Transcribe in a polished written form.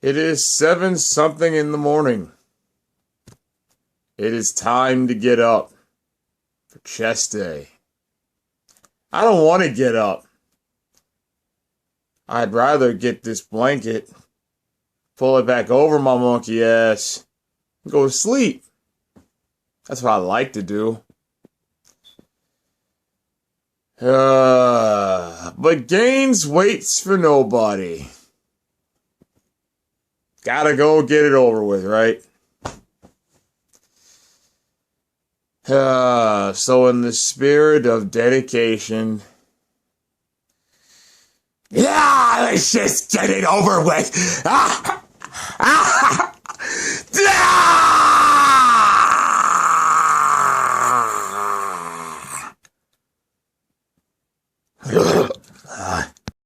It is 7 something in the morning. It is time to get up for chest day. I don't want to get up. I'd rather get this blanket, pull it back over my monkey ass, and go to sleep. That's what I like to do. But Gaines waits for nobody. Gotta go get it over with, right? So in the spirit of dedication, let's just get it over with.